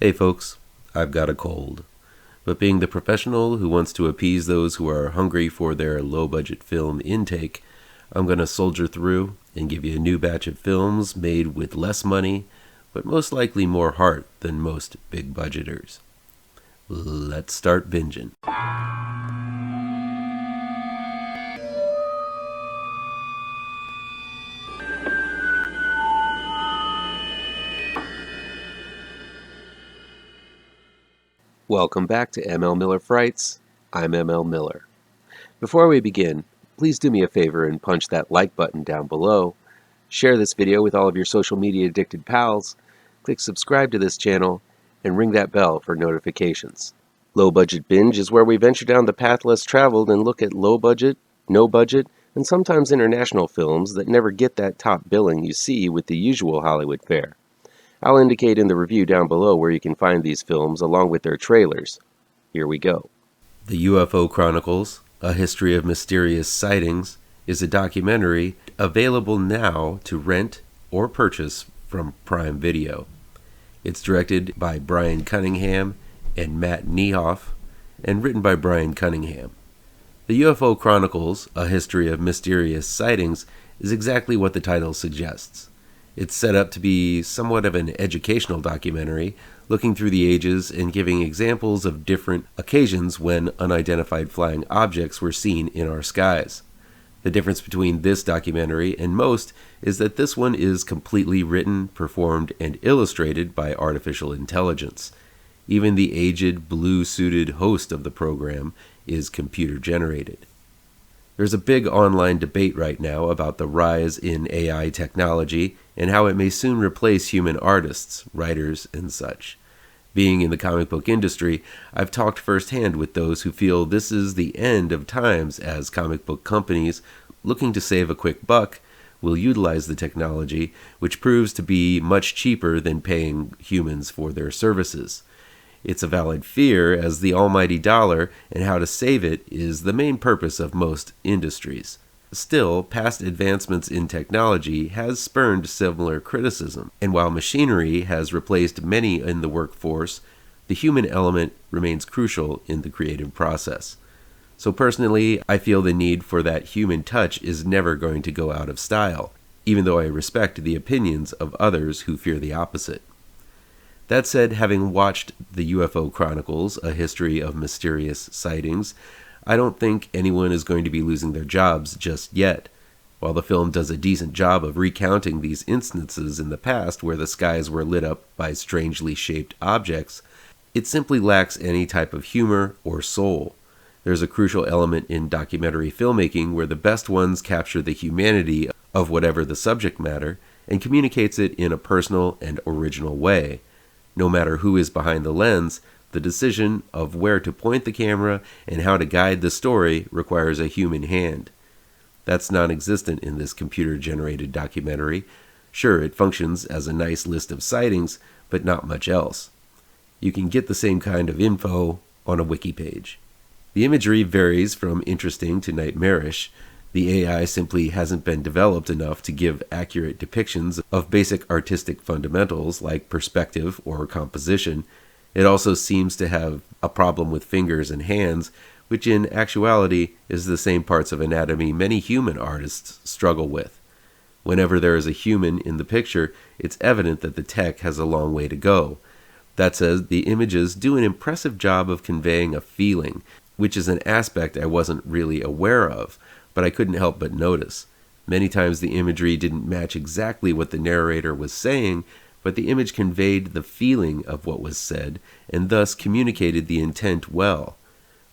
Hey folks, I've got a cold. But being the professional who wants to appease those who are hungry for their low-budget film intake, I'm going to soldier through and give you a new batch of films made with less money, but most likely more heart than most big budgeters. Let's start binging. Welcome back to ML Miller Frights. I'm ML Miller. Before we begin, please do me a favor and punch that like button down below. Share this video with all of your social media addicted pals. Click subscribe to this channel and ring that bell for notifications. Low Budget Binge is where we venture down the path less traveled and look at low budget, no budget, and sometimes international films that never get that top billing you see with the usual Hollywood fare. I'll indicate in the review down below where you can find these films along with their trailers. Here we go. The UFO Chronicles, A History of Mysterious Sightings, is a documentary available now to rent or purchase from Prime Video. It's directed by Brian Cunningham and Matt Niehoff, and written by Brian Cunningham. The UFO Chronicles, A History of Mysterious Sightings, is exactly what the title suggests. It's set up to be somewhat of an educational documentary, looking through the ages and giving examples of different occasions when unidentified flying objects were seen in our skies. The difference between this documentary and most is that this one is completely written, performed, and illustrated by artificial intelligence. Even the aged, blue-suited host of the program is computer-generated. There's a big online debate right now about the rise in AI technology and how it may soon replace human artists, writers, and such. Being in the comic book industry, I've talked firsthand with those who feel this is the end of times as comic book companies, looking to save a quick buck, will utilize the technology, which proves to be much cheaper than paying humans for their services. It's a valid fear, as the almighty dollar and how to save it is the main purpose of most industries. Still, past advancements in technology has spurned similar criticism, and while machinery has replaced many in the workforce, the human element remains crucial in the creative process. So personally, I feel the need for that human touch is never going to go out of style, even though I respect the opinions of others who fear the opposite. That said, having watched the UFO Chronicles, A History of Mysterious Sightings, I don't think anyone is going to be losing their jobs just yet. While the film does a decent job of recounting these instances in the past where the skies were lit up by strangely shaped objects, it simply lacks any type of humor or soul. There's a crucial element in documentary filmmaking where the best ones capture the humanity of whatever the subject matter and communicates it in a personal and original way. No matter who is behind the lens, the decision of where to point the camera and how to guide the story requires a human hand. That's non-existent in this computer-generated documentary. Sure, it functions as a nice list of sightings, but not much else. You can get the same kind of info on a wiki page. The imagery varies from interesting to nightmarish. The AI simply hasn't been developed enough to give accurate depictions of basic artistic fundamentals like perspective or composition. It also seems to have a problem with fingers and hands, which in actuality is the same parts of anatomy many human artists struggle with. Whenever there is a human in the picture, it's evident that the tech has a long way to go. That said, the images do an impressive job of conveying a feeling, which is an aspect I wasn't really aware of, but I couldn't help but notice. Many times the imagery didn't match exactly what the narrator was saying, but the image conveyed the feeling of what was said, and thus communicated the intent well.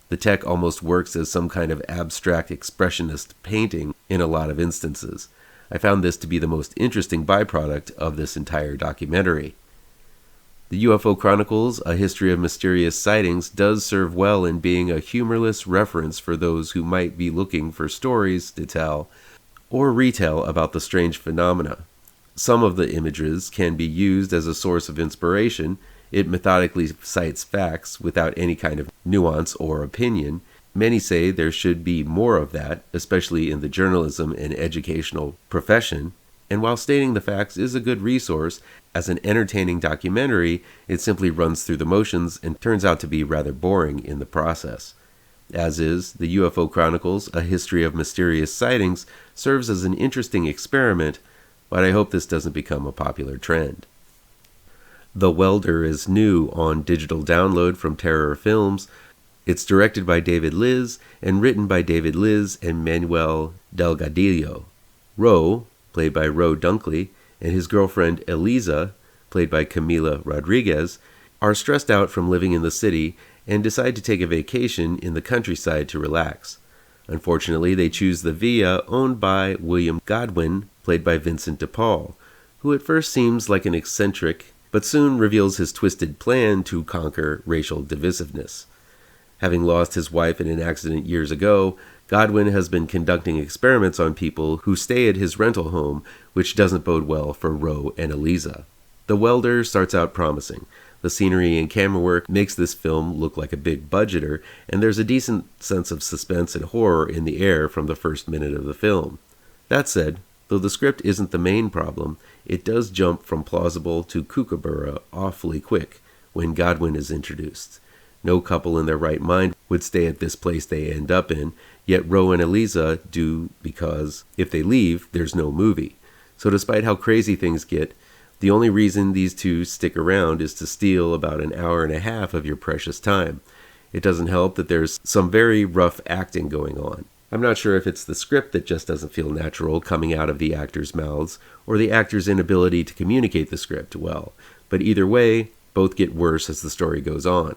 The tech almost works as some kind of abstract expressionist painting in a lot of instances. I found this to be the most interesting byproduct of this entire documentary. The UFO Chronicles, A History of Mysterious Sightings, does serve well in being a humorless reference for those who might be looking for stories to tell or retell about the strange phenomena. Some of the images can be used as a source of inspiration. It methodically cites facts without any kind of nuance or opinion. Many say there should be more of that, especially in the journalism and educational profession. and while stating the facts is a good resource, as an entertaining documentary, it simply runs through the motions and turns out to be rather boring in the process. As is, the UFO Chronicles, A History of Mysterious Sightings, serves as an interesting experiment, but I hope this doesn't become a popular trend. The Welder is new on digital download from Terror Films. It's directed by David Liz and written by David Liz and Manuel Delgadillo. Ro, played by Ro Dunkley, and his girlfriend Eliza, played by Camila Rodriguez, are stressed out from living in the city and decide to take a vacation in the countryside to relax. Unfortunately, they choose the villa owned by William Godwin, played by Vincent DePaul, who at first seems like an eccentric, but soon reveals his twisted plan to conquer racial divisiveness. Having lost his wife in an accident years ago, Godwin has been conducting experiments on people who stay at his rental home, which doesn't bode well for Ro and Eliza. The Welder starts out promising. The scenery and camera work makes this film look like a big budgeter, and there's a decent sense of suspense and horror in the air from the first minute of the film. That said, though the script isn't the main problem, it does jump from plausible to kookaburra awfully quick when Godwin is introduced. No couple in their right mind would stay at this place they end up in, yet Ro and Eliza do because if they leave, there's no movie. So despite how crazy things get, the only reason these two stick around is to steal about an hour and a half of your precious time. It doesn't help that there's some very rough acting going on. I'm not sure if it's the script that just doesn't feel natural coming out of the actors' mouths, or the actors' inability to communicate the script well, but either way, both get worse as the story goes on.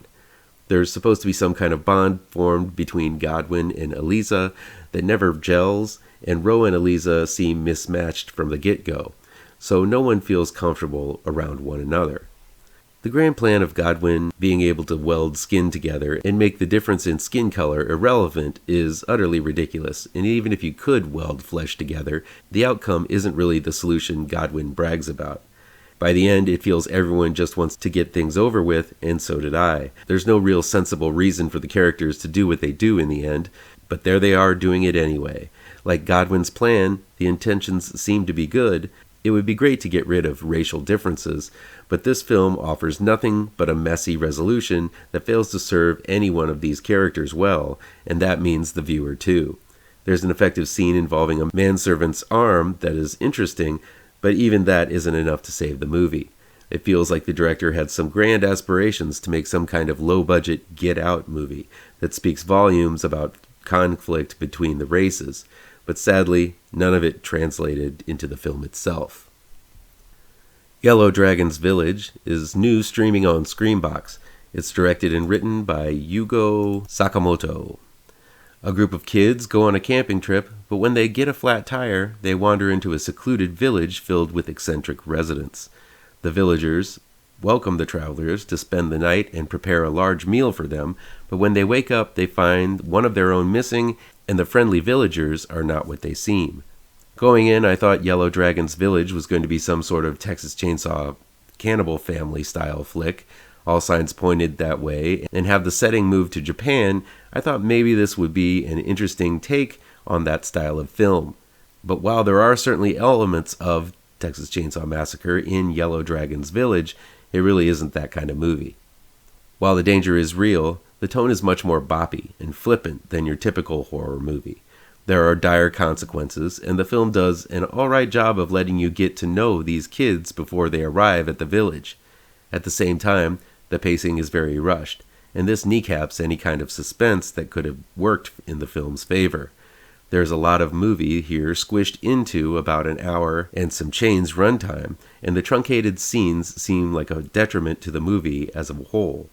There's supposed to be some kind of bond formed between Godwin and Eliza that never gels, and Ro and Eliza seem mismatched from the get-go, so no one feels comfortable around one another. The grand plan of Godwin being able to weld skin together and make the difference in skin color irrelevant is utterly ridiculous, and even if you could weld flesh together, the outcome isn't really the solution Godwin brags about. By the end, it feels everyone just wants to get things over with, and so did I. There's no real sensible reason for the characters to do what they do in the end, but there they are doing it anyway. Like Godwin's plan, the intentions seem to be good. It would be great to get rid of racial differences, but this film offers nothing but a messy resolution that fails to serve any one of these characters well, and that means the viewer too. There's an effective scene involving a manservant's arm that is interesting, but even that isn't enough to save the movie. It feels like the director had some grand aspirations to make some kind of low-budget Get Out movie that speaks volumes about conflict between the races, but sadly, none of it translated into the film itself. Yellow Dragon's Village is new streaming on Screambox. It's directed and written by Yugo Sakamoto. A group of kids go on a camping trip, but when they get a flat tire, they wander into a secluded village filled with eccentric residents. The villagers welcome the travelers to spend the night and prepare a large meal for them, but when they wake up, they find one of their own missing, and the friendly villagers are not what they seem. Going in, I thought Yellow Dragon's Village was going to be some sort of Texas Chainsaw Cannibal Family style flick. All signs pointed that way, and have the setting moved to Japan, I thought maybe this would be an interesting take on that style of film. But while there are certainly elements of Texas Chainsaw Massacre in Yellow Dragon's Village, it really isn't that kind of movie. While the danger is real, the tone is much more boppy and flippant than your typical horror movie. There are dire consequences, and the film does an alright job of letting you get to know these kids before they arrive at the village. At the same time, the pacing is very rushed, and this kneecaps any kind of suspense that could have worked in the film's favor. There's a lot of movie here squished into about an hour and some change runtime, and the truncated scenes seem like a detriment to the movie as a whole.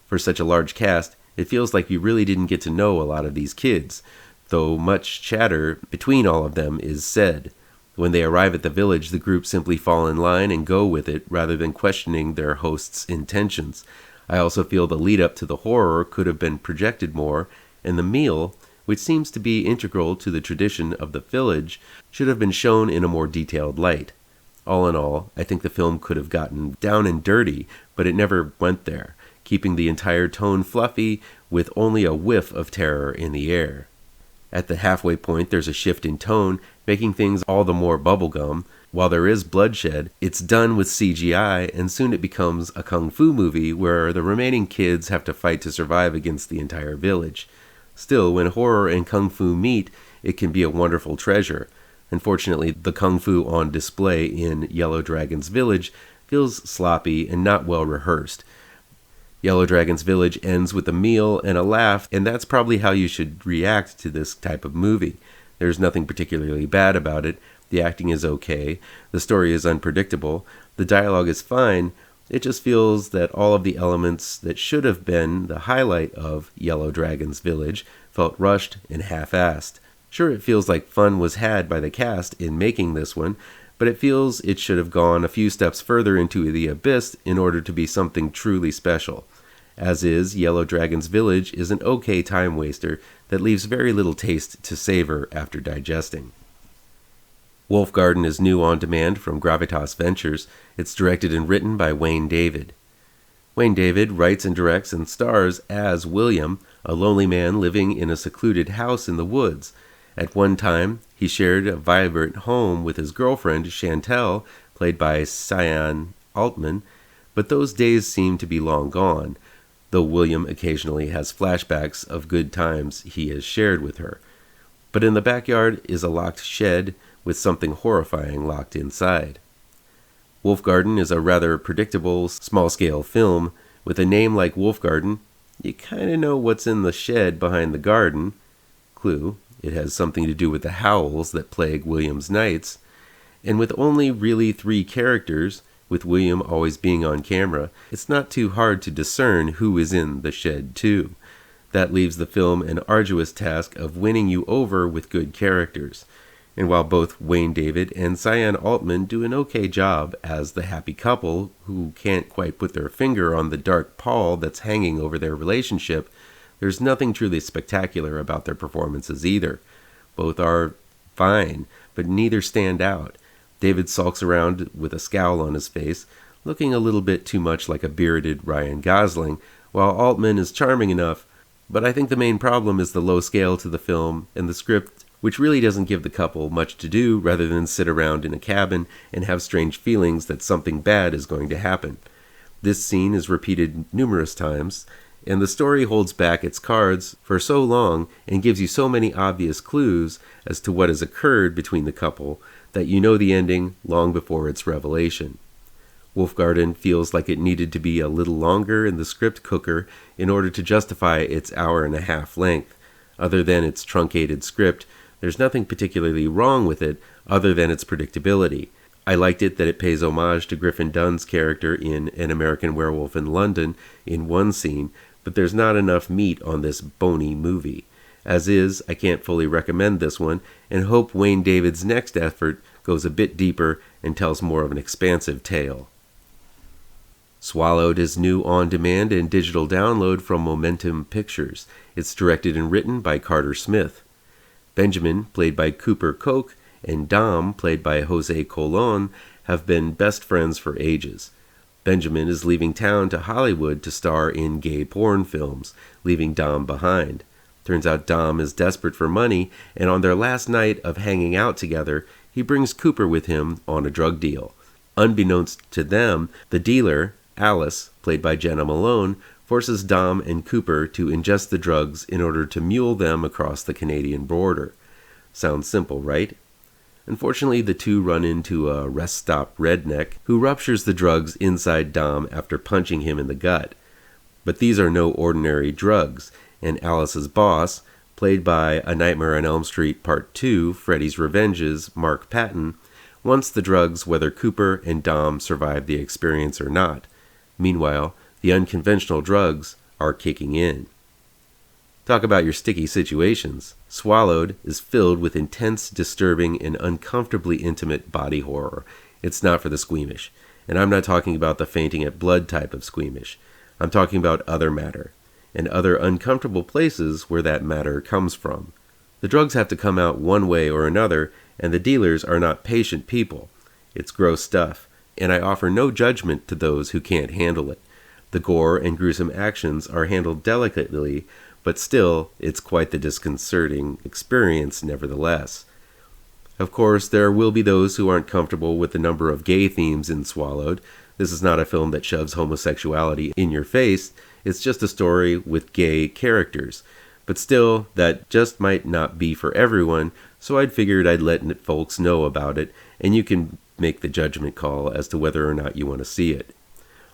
For such a large cast, it feels like you really didn't get to know a lot of these kids, though much chatter between all of them is said. When they arrive at the village, the group simply fall in line and go with it rather than questioning their host's intentions. I also feel the lead up to the horror could have been projected more, and the meal, which seems to be integral to the tradition of the village, should have been shown in a more detailed light. All in all, I think the film could have gotten down and dirty, but it never went there, keeping the entire tone fluffy with only a whiff of terror in the air. At the halfway point, there's a shift in tone, making things all the more bubblegum, While there is bloodshed, it's done with CGI, and soon it becomes a kung fu movie where the remaining kids have to fight to survive against the entire village. Still, when horror and kung fu meet, it can be a wonderful treasure. Unfortunately, the kung fu on display in Yellow Dragon's Village feels sloppy and not well rehearsed. Yellow Dragon's Village ends with a meal and a laugh, and that's probably how you should react to this type of movie. There's nothing particularly bad about it. The acting is okay. The story is unpredictable. The dialogue is fine. It just feels that all of the elements that should have been the highlight of Yellow Dragon's Village felt rushed and half-assed. Sure, it feels like fun was had by the cast in making this one, but it feels it should have gone a few steps further into the abyss in order to be something truly special. As is, Yellow Dragon's Village is an okay time waster that leaves very little taste to savor after digesting. Wolf Garden is new on demand from Gravitas Ventures. It's directed and written by Wayne David. Wayne David writes and directs and stars as William, a lonely man living in a secluded house in the woods. At one time, he shared a vibrant home with his girlfriend, Chantel, played by Cyan Altman, but those days seem to be long gone, though William occasionally has flashbacks of good times he has shared with her. But in the backyard is a locked shed with something horrifying locked inside. Wolf Garden is a rather predictable, small-scale film. With a name like Wolf Garden, you kind of know what's in the shed behind the garden. Clue, it has something to do with the howls that plague William's nights. And with only really 3 characters, with William always being on camera, it's not too hard to discern who is in the shed too. That leaves the film an arduous task of winning you over with good characters. And while both Wayne David and Cyan Altman do an okay job as the happy couple who can't quite put their finger on the dark pall that's hanging over their relationship, there's nothing truly spectacular about their performances either. Both are fine, but neither stand out. David sulks around with a scowl on his face, looking a little bit too much like a bearded Ryan Gosling, while Altman is charming enough, but I think the main problem is the low scale to the film and the script, which really doesn't give the couple much to do rather than sit around in a cabin and have strange feelings that something bad is going to happen. This scene is repeated numerous times, and the story holds back its cards for so long and gives you so many obvious clues as to what has occurred between the couple that you know the ending long before its revelation. Wolf Garden feels like it needed to be a little longer in the script cooker in order to justify its hour-and-a-half length. Other than its truncated script, there's nothing particularly wrong with it other than its predictability. I liked it that it pays homage to Griffin Dunn's character in An American Werewolf in London in one scene, but there's not enough meat on this bony movie. As is, I can't fully recommend this one, and hope Wayne David's next effort goes a bit deeper and tells more of an expansive tale. Swallowed is new on demand and digital download from Momentum Pictures. It's directed and written by Carter Smith. Benjamin, played by Cooper Koch, and Dom, played by Jose Colon, have been best friends for ages. Benjamin is leaving town to Hollywood to star in gay porn films, leaving Dom behind. Turns out Dom is desperate for money, and on their last night of hanging out together, he brings Cooper with him on a drug deal. Unbeknownst to them, the dealer, Alice, played by Jenna Malone, forces Dom and Cooper to ingest the drugs in order to mule them across the Canadian border. Sounds simple, right? Unfortunately, the two run into a rest stop redneck who ruptures the drugs inside Dom after punching him in the gut. But these are no ordinary drugs, and Alice's boss, played by A Nightmare on Elm Street Part 2, Freddy's Revenge's Mark Patton, wants the drugs whether Cooper and Dom survive the experience or not. Meanwhile, the unconventional drugs are kicking in. Talk about your sticky situations. Swallowed is filled with intense, disturbing, and uncomfortably intimate body horror. It's not for the squeamish. And I'm not talking about the fainting at blood type of squeamish. I'm talking about other matter, and other uncomfortable places where that matter comes from. The drugs have to come out one way or another, and the dealers are not patient people. It's gross stuff, and I offer no judgment to those who can't handle it. The gore and gruesome actions are handled delicately, but still, it's quite the disconcerting experience nevertheless. Of course, there will be those who aren't comfortable with the number of gay themes in Swallowed. This is not a film that shoves homosexuality in your face. It's just a story with gay characters. But still, that just might not be for everyone, so I'd figured I'd let folks know about it, and you can make the judgment call as to whether or not you want to see it.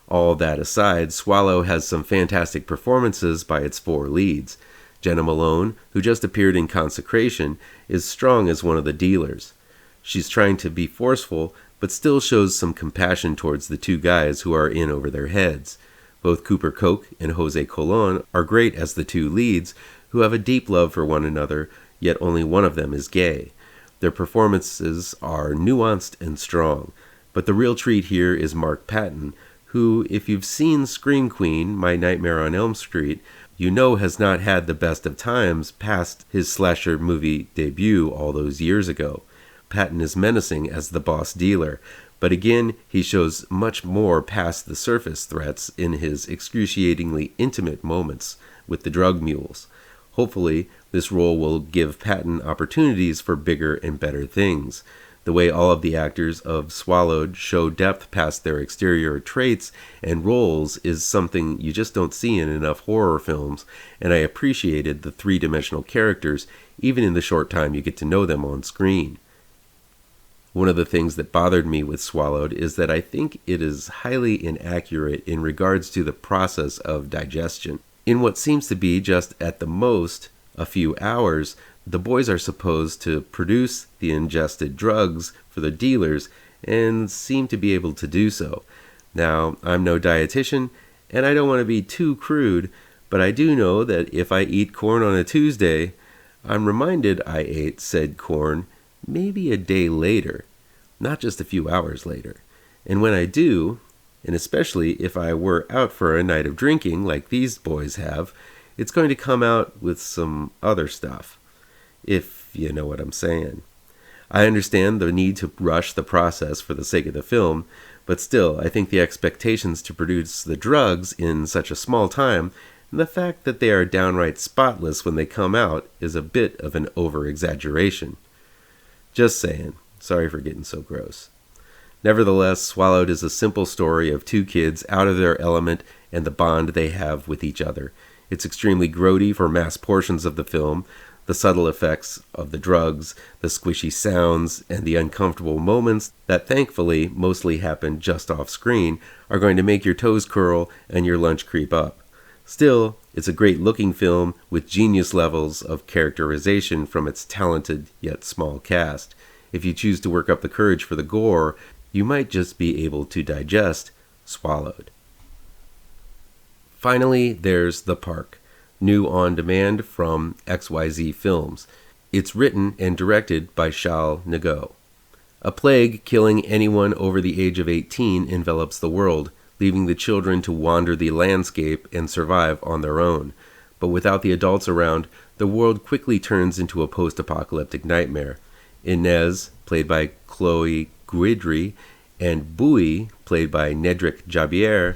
All that aside, Swallow has some fantastic performances by its 4 leads. Jenna Malone, who just appeared in Consecration, is strong as one of the dealers. She's trying to be forceful, but still shows some compassion towards the 2 guys who are in over their heads. Both Cooper Koch and Jose Colon are great as the 2 leads, who have a deep love for one another, yet only one of them is gay. Their performances are nuanced and strong, but the real treat here is Mark Patton, who, if you've seen Scream Queen, My Nightmare on Elm Street, you know has not had the best of times past his slasher movie debut all those years ago. Patton is menacing as the boss dealer, but again, he shows much more past the surface threats in his excruciatingly intimate moments with the drug mules. Hopefully, this role will give Patton opportunities for bigger and better things. The way all of the actors of Swallowed show depth past their exterior traits and roles is something you just don't see in enough horror films, and I appreciated the 3-dimensional characters even in the short time you get to know them on screen. One of the things that bothered me with Swallowed is that I think it is highly inaccurate in regards to the process of digestion. In what seems to be just at the most a few hours, the boys are supposed to produce the ingested drugs for the dealers and seem to be able to do so. Now, I'm no dietitian, and I don't want to be too crude, but I do know that if I eat corn on a Tuesday, I'm reminded I ate said corn maybe a day later, not just a few hours later. And when I do, and especially if I were out for a night of drinking like these boys have, it's going to come out with some other stuff, if you know what I'm saying. I understand the need to rush the process for the sake of the film, but still, I think the expectations to produce the drugs in such a small time, and the fact that they are downright spotless when they come out, is a bit of an over-exaggeration. Just saying. Sorry for getting so gross. Nevertheless, Swallowed is a simple story of 2 kids out of their element and the bond they have with each other. It's extremely grody for mass portions of the film. The subtle effects of the drugs, the squishy sounds, and the uncomfortable moments that thankfully mostly happen just off screen are going to make your toes curl and your lunch creep up. Still, it's a great looking film with genius levels of characterization from its talented yet small cast. If you choose to work up the courage for the gore, you might just be able to digest Swallowed. Finally, there's The Park, new on demand from XYZ Films. It's written and directed by Shal Nago. A plague killing anyone over the age of 18 envelops the world, leaving the children to wander the landscape and survive on their own. But without the adults around, the world quickly turns into a post-apocalyptic nightmare. Inez, played by Chloe Guidry, and Bowie, played by Nedrick Jabier,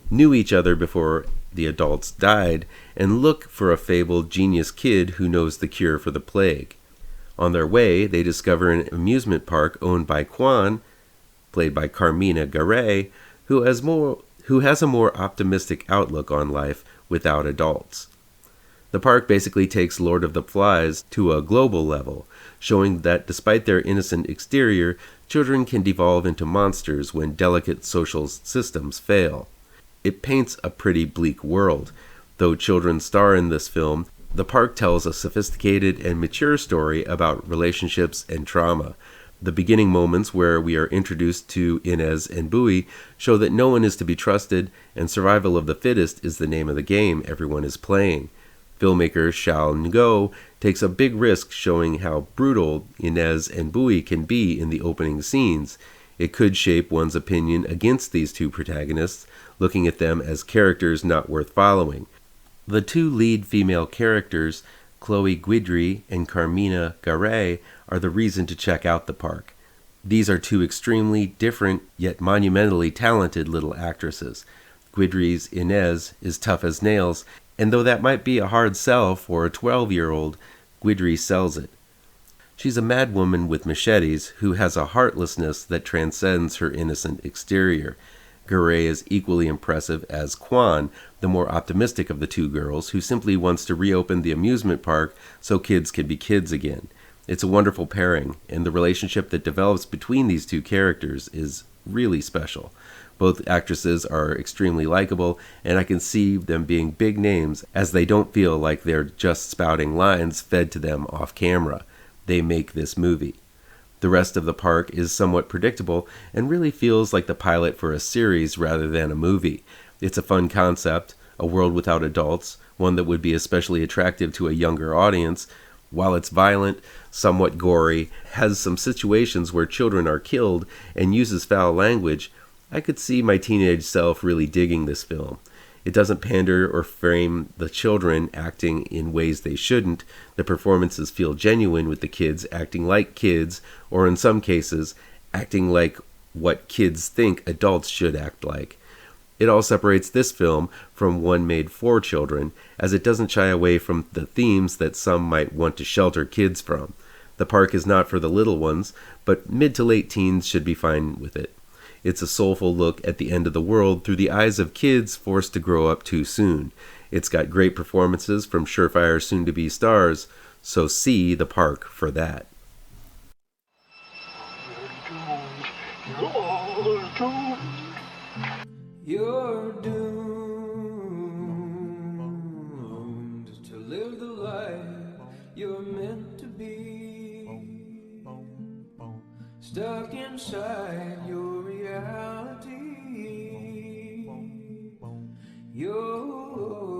knew each other before the adults died and look for a fabled genius kid who knows the cure for the plague. On their way, they discover an amusement park owned by Kwan, played by Carmina Garay, who has a more optimistic outlook on life without adults. The park basically takes Lord of the Flies to a global level, showing that despite their innocent exterior, children can devolve into monsters when delicate social systems fail. It paints a pretty bleak world. Though children star in this film, the park tells a sophisticated and mature story about relationships and trauma. The beginning moments where we are introduced to Inez and Bowie show that no one is to be trusted, and survival of the fittest is the name of the game everyone is playing. Filmmaker Shal Ngo takes a big risk showing how brutal Inez and Bowie can be in the opening scenes. It could shape one's opinion against these 2 protagonists, looking at them as characters not worth following. The 2 lead female characters, Chloe Guidry and Carmina Garay, are the reason to check out the park. These are 2 extremely different yet monumentally talented little actresses. Guidry's Inez is tough as nails, and though that might be a hard sell for a 12-year-old, Guidry sells it. She's a mad woman with machetes who has a heartlessness that transcends her innocent exterior. Garay is equally impressive as Kwan, the more optimistic of the two girls, who simply wants to reopen the amusement park so kids can be kids again. It's a wonderful pairing, and the relationship that develops between these two characters is really special. Both actresses are extremely likable, and I can see them being big names as they don't feel like they're just spouting lines fed to them off camera. They make this movie. The rest of the park is somewhat predictable and really feels like the pilot for a series rather than a movie. It's a fun concept, a world without adults, one that would be especially attractive to a younger audience. While it's violent, somewhat gory, has some situations where children are killed, and uses foul language, I could see my teenage self really digging this film. It doesn't pander or frame the children acting in ways they shouldn't. The performances feel genuine with the kids acting like kids, or in some cases, acting like what kids think adults should act like. It all separates this film from one made for children, as it doesn't shy away from the themes that some might want to shelter kids from. The park is not for the little ones, but mid to late teens should be fine with it. It's a soulful look at the end of the world through the eyes of kids forced to grow up too soon. It's got great performances from surefire soon-to-be stars, so see the park for that. You're doomed to live the life you're meant to be, stuck inside your reality. You're